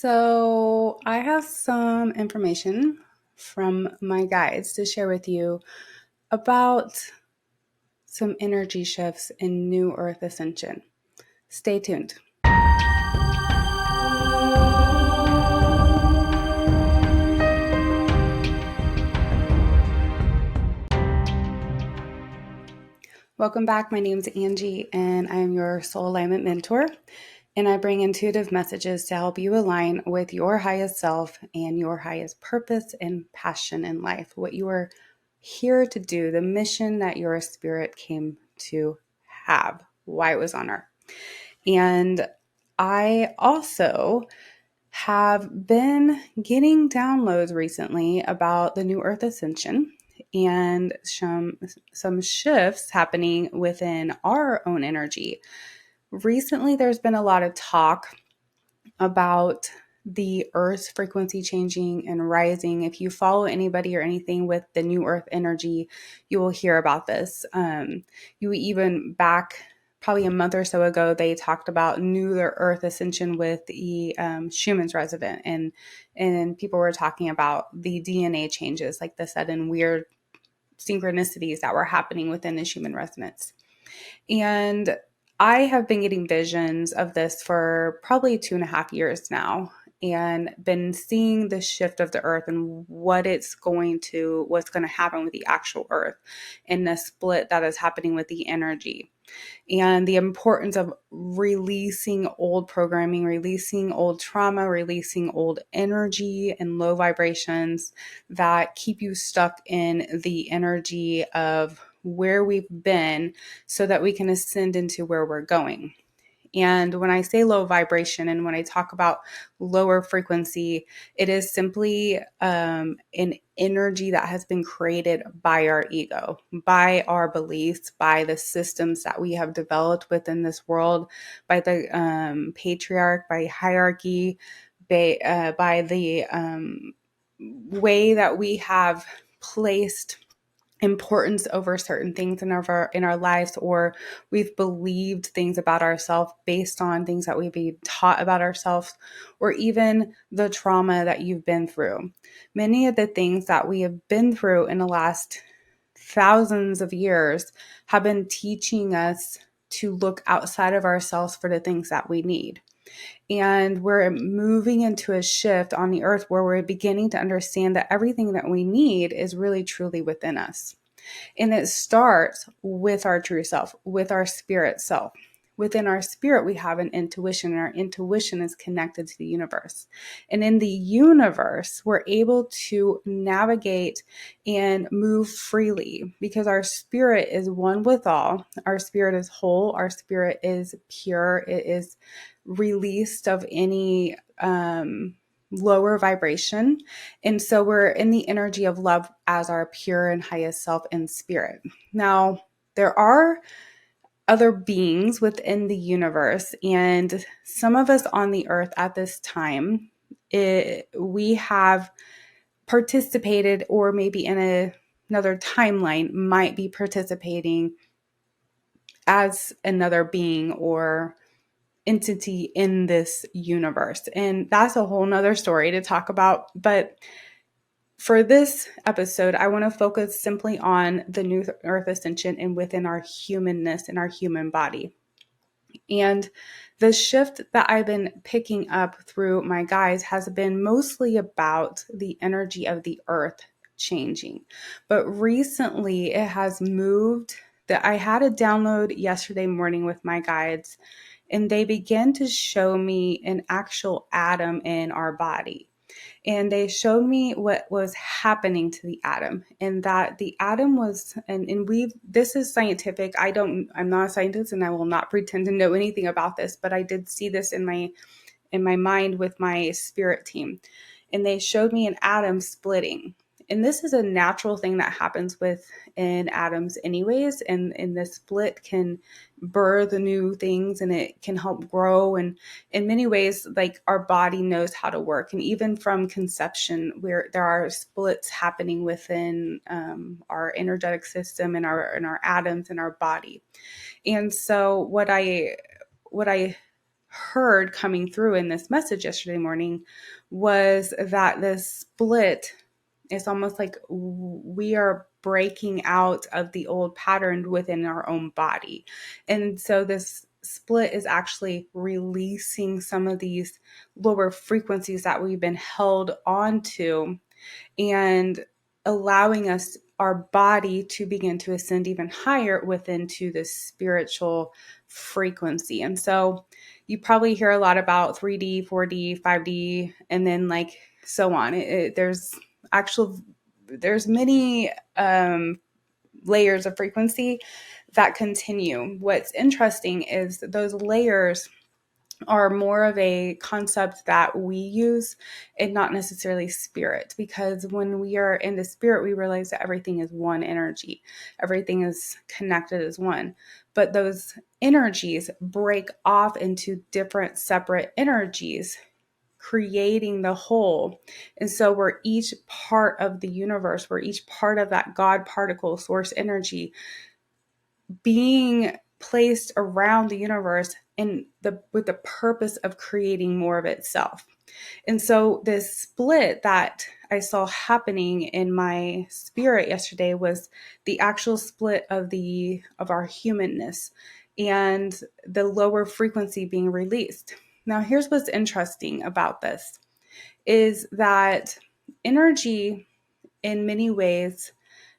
So, I have some information from my guides to share with you about some energy shifts in New Earth Ascension. Stay tuned. Welcome back. My name is Angie, and I am your soul alignment mentor. And I bring intuitive messages to help you align with your highest self and your highest purpose and passion in life, what you are here to do, the mission that your spirit came to have, why it was on earth. And I also have been getting downloads recently about the New Earth Ascension and some shifts happening within our own energy. Recently, there's been a lot of talk about the Earth's frequency changing and rising. If you follow anybody or anything with the New Earth energy, you will hear about this. You even back probably a month or so ago, they talked about New Earth Ascension with the Schumann's resident, and people were talking about the DNA changes, like the sudden weird synchronicities that were happening within the Schumann resonance. And I have been getting visions of this for probably 2.5 years now, and been seeing the shift of the earth and what's going to happen with the actual earth and the split that is happening with the energy, and the importance of releasing old programming, releasing old trauma, releasing old energy and low vibrations that keep you stuck in the energy of where we've been, so that we can ascend into where we're going. And when I say low vibration and when I talk about lower frequency, it is simply an energy that has been created by our ego, by our beliefs, by the systems that we have developed within this world, by the patriarch, by hierarchy, by the way that we have placed importance over certain things in our lives, or we've believed things about ourselves based on things that we've been taught about ourselves, or even the trauma that you've been through. Many of the things that we have been through in the last thousands of years have been teaching us to look outside of ourselves for the things that we need. And we're moving into a shift on the earth where we're beginning to understand that everything that we need is really truly within us. And it starts with our true self, with our spirit self. Within our spirit, we have an intuition, and our intuition is connected to the universe. And in the universe, we're able to navigate and move freely because our spirit is one with all. Our spirit is whole. Our spirit is pure. It is released of any lower vibration. And so we're in the energy of love as our pure and highest self and spirit. Now, there are other beings within the universe, and some of us on the earth at this time, we have participated, or maybe in another timeline might be participating as another being or entity in this universe. And that's a whole nother story to talk about. But for this episode, I want to focus simply on the New Earth Ascension and within our humanness and our human body. And the shift that I've been picking up through my guides has been mostly about the energy of the earth changing. But recently it has moved that I had a download yesterday morning with my guides, and they began to show me an actual atom in our body. And they showed me what was happening to the atom, and that the atom was, and this is scientific. I'm not a scientist, and I will not pretend to know anything about this, but I did see this in my mind with my spirit team. And they showed me an atom splitting. And this is a natural thing that happens within atoms anyways. And the split can birth new things, and it can help grow. And in many ways, like, our body knows how to work. And even from conception, where there are splits happening within our energetic system and our atoms in our body. And so what I heard coming through in this message yesterday morning was that this split is almost like we are breaking out of the old pattern within our own body. And so this split is actually releasing some of these lower frequencies that we've been held onto and allowing us, our body, to begin to ascend even higher within to the spiritual frequency. And so you probably hear a lot about 3D, 4D, 5D, and then like so on. There's many layers of frequency that continue. What's interesting is that those layers are more of a concept that we use and not necessarily spirit, because when we are in the spirit, we realize that everything is one energy, everything is connected as one. But those energies break off into different separate energies, creating the whole. And so we're each part of the universe, we're each part of that God particle source energy being placed around the universe with the purpose of creating more of itself. And so this split that I saw happening in my spirit yesterday was the actual split of our humanness and the lower frequency being released. Now, here's what's interesting about this is that energy in many ways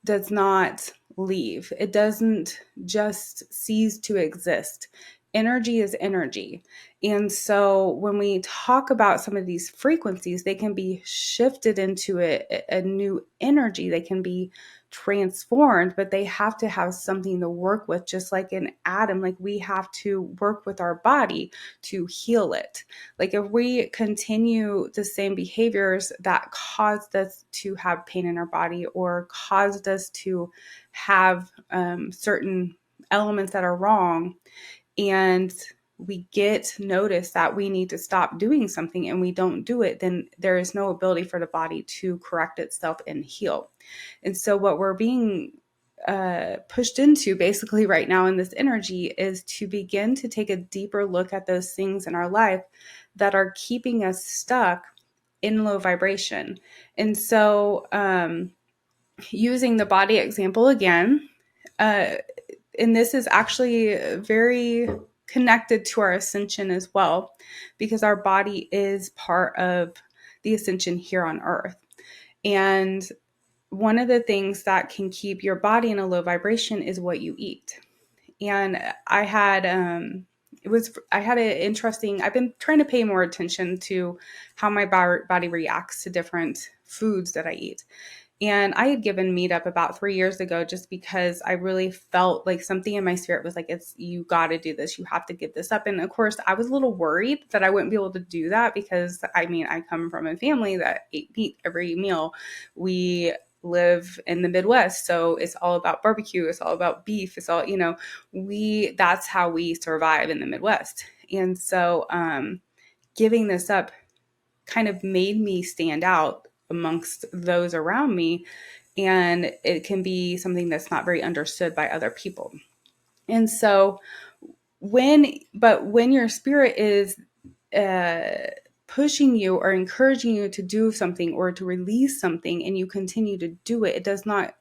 does not leave. It doesn't just cease to exist. Energy is energy. And so when we talk about some of these frequencies, they can be shifted into a new energy. They can be transformed, but they have to have something to work with, just like an atom. Like we have to work with our body to heal it. Like if we continue the same behaviors that caused us to have pain in our body or caused us to have certain elements that are wrong, and we get notice that we need to stop doing something and we don't do it, then there is no ability for the body to correct itself and heal. And so what we're being pushed into basically right now in this energy is to begin to take a deeper look at those things in our life that are keeping us stuck in low vibration. And so using the body example again, and this is actually very connected to our ascension as well, because our body is part of the ascension here on earth. And one of the things that can keep your body in a low vibration is what you eat. And I had an interesting, I've been trying to pay more attention to how my body reacts to different foods that I eat. And I had given meat up about 3 years ago just because I really felt like something in my spirit was like, you got to do this. You have to give this up. And of course, I was a little worried that I wouldn't be able to do that because I come from a family that ate meat every meal. We live in the Midwest, so it's all about barbecue. It's all about beef. It's all, that's how we survive in the Midwest. And so giving this up kind of made me stand out amongst those around me. And it can be something that's not very understood by other people. And so when your spirit is pushing you or encouraging you to do something or to release something and you continue to do it, it does not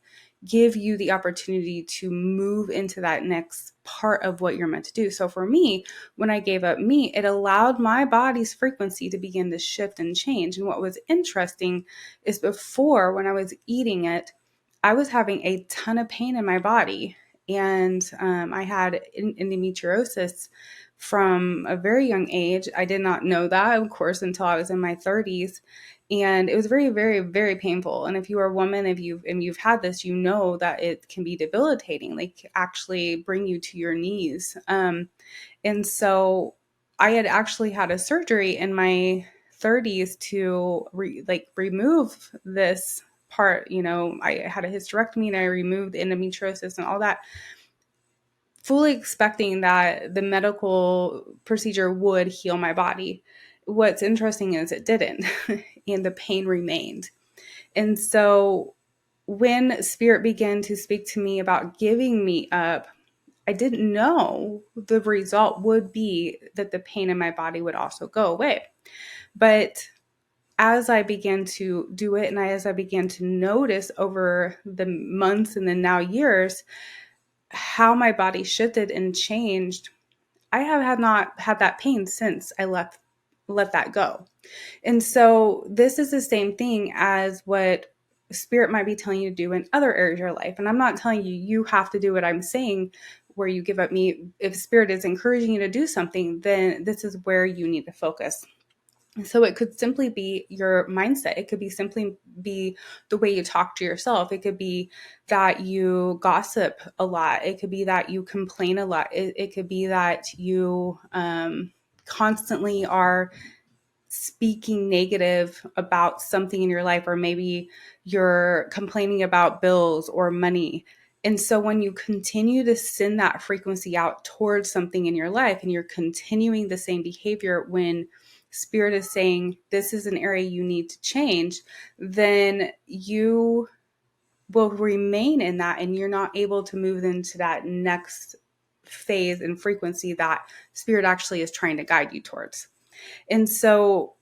give you the opportunity to move into that next part of what you're meant to do. So for me, when I gave up meat, it allowed my body's frequency to begin to shift and change. And what was interesting is before, when I was eating it, I was having a ton of pain in my body. And I had endometriosis from a very young age. I did not know that, of course, until I was in my 30s. And it was very, very, very painful. And if you are a woman, if you've had this, you know that it can be debilitating, like actually bring you to your knees. And so I had actually had a surgery in my 30s to remove this part. I had a hysterectomy and I removed the endometriosis and all that, fully expecting that the medical procedure would heal my body. What's interesting is it didn't, and the pain remained. And so when spirit began to speak to me about giving me up, I didn't know the result would be that the pain in my body would also go away. But as I began to do it, and as I began to notice over the months and then now years how my body shifted and changed, I have had not had that pain since I let that go. And so this is the same thing as what spirit might be telling you to do in other areas of your life. And I'm not telling you you have to do what I'm saying where you give up meat. If spirit is encouraging you to do something, then this is where you need to focus. So it could simply be your mindset. It could be simply be the way you talk to yourself. It could be that you gossip a lot. It could be that you complain a lot. It could be that you constantly are speaking negative about something in your life, or maybe you're complaining about bills or money. And so when you continue to send that frequency out towards something in your life and you're continuing the same behavior when spirit is saying this is an area you need to change, then you will remain in that and you're not able to move into that next phase and frequency that spirit actually is trying to guide you towards. And so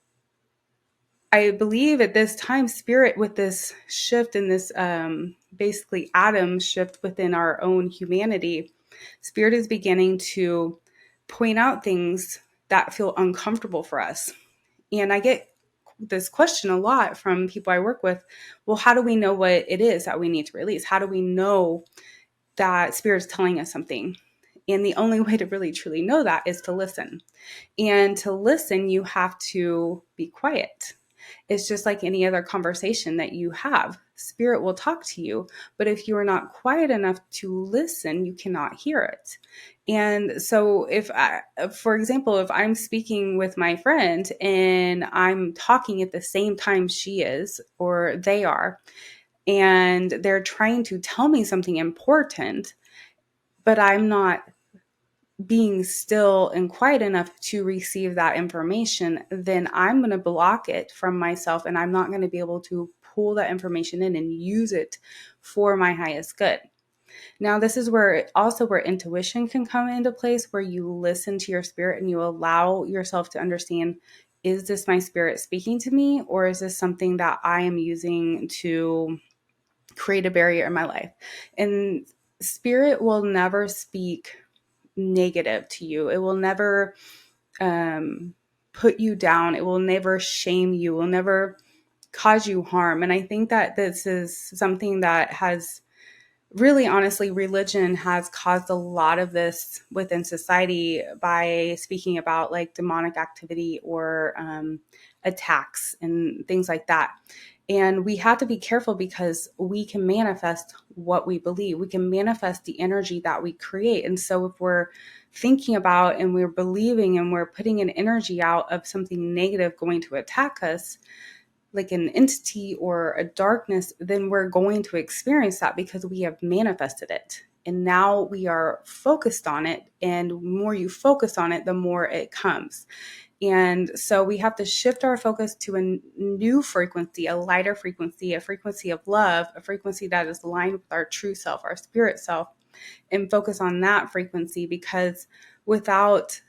I believe at this time, spirit, with this shift in this basically atom shift within our own humanity, spirit is beginning to point out things that feel uncomfortable for us. And I get this question a lot from people I work with. Well, how do we know what it is that we need to release? How do we know that spirit's telling us something? And the only way to really truly know that is to listen. And to listen, you have to be quiet. It's just like any other conversation that you have. Spirit will talk to you, but if you are not quiet enough to listen, you cannot hear it. And so for example, if I'm speaking with my friend and I'm talking at the same time she is, or they are, and they're trying to tell me something important, but I'm not being still and quiet enough to receive that information, then I'm going to block it from myself and I'm not going to be able to pull that information in and use it for my highest good. Now, this is where intuition can come into place, where you listen to your spirit and you allow yourself to understand, is this my spirit speaking to me, or is this something that I am using to create a barrier in my life? And spirit will never speak negative to you. It will never put you down. It will never shame you. It will never cause you harm. And I think that this is something that has really, honestly, religion has caused a lot of this within society by speaking about like demonic activity or attacks and things like that. And we have to be careful because we can manifest what we believe. We can manifest the energy that we create. And so if we're thinking about and we're believing and we're putting an energy out of something negative going to attack us, like an entity or a darkness, then we're going to experience that because we have manifested it. And now we are focused on it. And the more you focus on it, the more it comes. And so we have to shift our focus to a new frequency, a lighter frequency, a frequency of love, a frequency that is aligned with our true self, our spirit self, and focus on that frequency, because without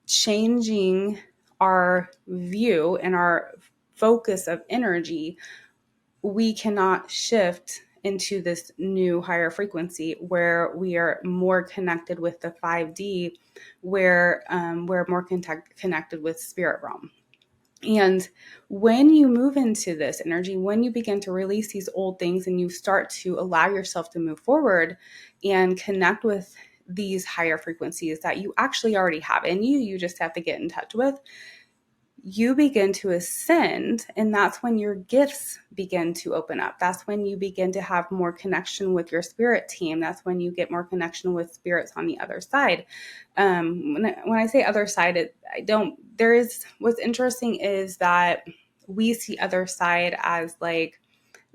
changing our view and our focus of energy, we cannot shift into this new higher frequency where we are more connected with the 5D, where we're more connected with spirit realm. And when you move into this energy, when you begin to release these old things and you start to allow yourself to move forward and connect with these higher frequencies that you actually already have in you, you just have to get in touch with, you begin to ascend, and that's when your gifts begin to open up. That's when you begin to have more connection with your spirit team. That's when you get more connection with spirits on the other side. When I say other side, what's interesting is that we see other side as like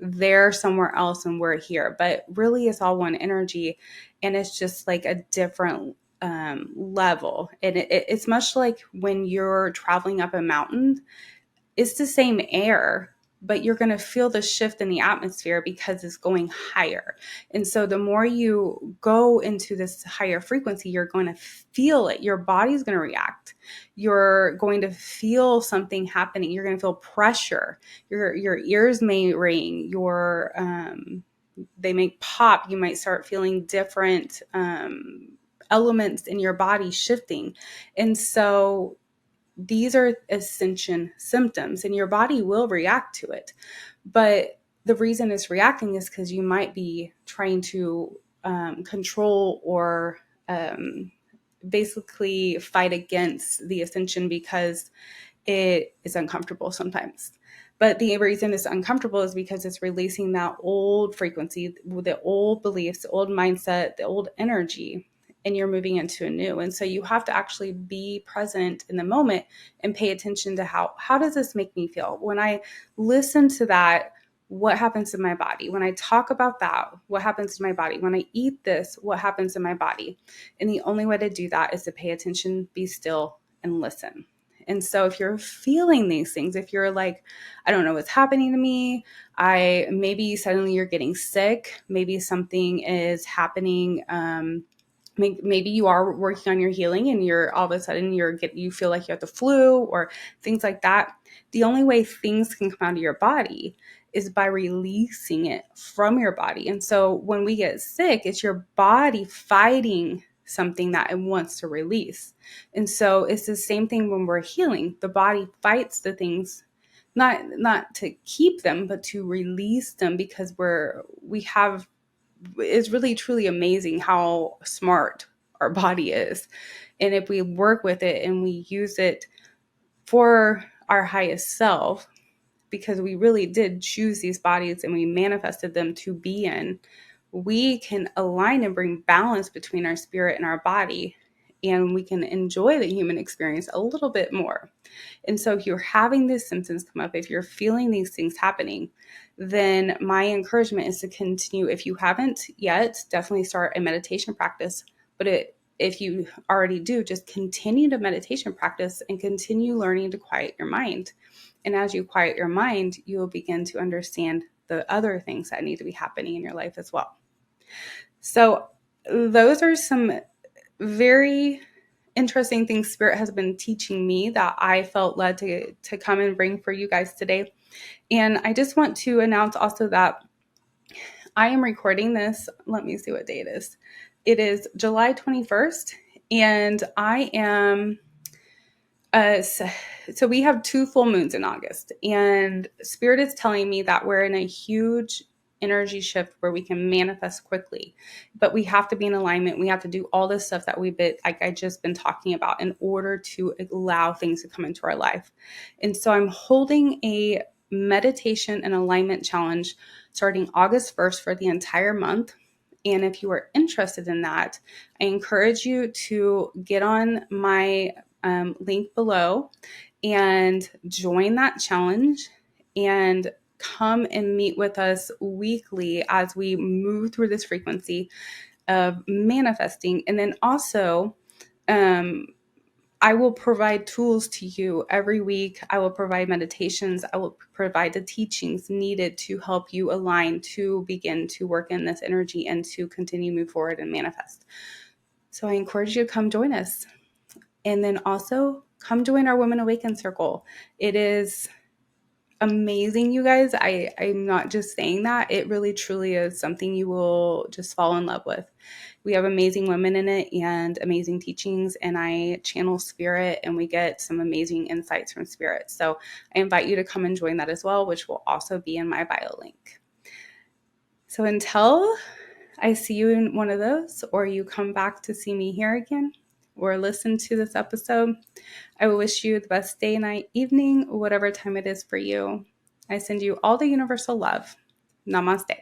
they're somewhere else and we're here, but really it's all one energy, and it's just like a different level. And it's much like when you're traveling up a mountain, it's the same air, but you're going to feel the shift in the atmosphere because it's going higher. And so the more you go into this higher frequency, you're going to feel it. Your body's going to react. You're going to feel something happening. You're going to feel pressure. Your ears may ring. They may pop. You might start feeling different elements in your body shifting. And so these are ascension symptoms, and your body will react to it. But the reason it's reacting is because you might be trying to control or basically fight against the ascension because it is uncomfortable sometimes. But the reason it's uncomfortable is because it's releasing that old frequency, the old beliefs, the old mindset, the old energy, and you're moving into a new. And so you have to actually be present in the moment and pay attention to how does this make me feel? When I listen to that, what happens to my body? When I talk about that, what happens to my body? When I eat this, what happens to my body? And the only way to do that is to pay attention, be still, and listen. And so if you're feeling these things, if you're like, I don't know what's happening to me, maybe suddenly you're getting sick, maybe something is happening, maybe you are working on your healing and you're all of a sudden you feel like you have the flu or things like that. The only way things can come out of your body is by releasing it from your body. And so when we get sick, it's your body fighting something that it wants to release. And so it's the same thing when we're healing. The body fights the things, not to keep them, but to release them, because it's really truly amazing how smart our body is. And if we work with it and we use it for our highest self, because we really did choose these bodies and we manifested them to be in, we can align and bring balance between our spirit and our body, and we can enjoy the human experience a little bit more. And so if you're having these symptoms come up, if you're feeling these things happening, then my encouragement is to continue. If you haven't yet, definitely start a meditation practice. But if you already do, just continue to meditation practice and continue learning to quiet your mind. And as you quiet your mind, you will begin to understand the other things that need to be happening in your life as well. So those are some very interesting things Spirit has been teaching me that I felt led to come and bring for you guys today. And I just want to announce also that I am recording this. Let me see what day it is. It is July 21st, and I am so we have 2 full moons in August, and Spirit is telling me that we're in a huge energy shift where we can manifest quickly, but we have to be in alignment. We have to do all this stuff that I just been talking about in order to allow things to come into our life. And so I'm holding a meditation and alignment challenge starting August 1st for the entire month. And if you are interested in that, I encourage you to get on my link below and join that challenge and come and meet with us weekly as we move through this frequency of manifesting. And then also, I will provide tools to you every week. I will provide meditations. I will provide the teachings needed to help you align to begin to work in this energy and to continue to move forward and manifest. So I encourage you to come join us. And then also come join our Women Awaken Circle. It is amazing, you guys. I'm not just saying that. It really, truly is something you will just fall in love with. We have amazing women in it and amazing teachings, and I channel Spirit, and we get some amazing insights from Spirit. So I invite you to come and join that as well, which will also be in my bio link. So until I see you in one of those, or you come back to see me here again, or listen to this episode, I will wish you the best day, night, evening, whatever time it is for you. I send you all the universal love. Namaste.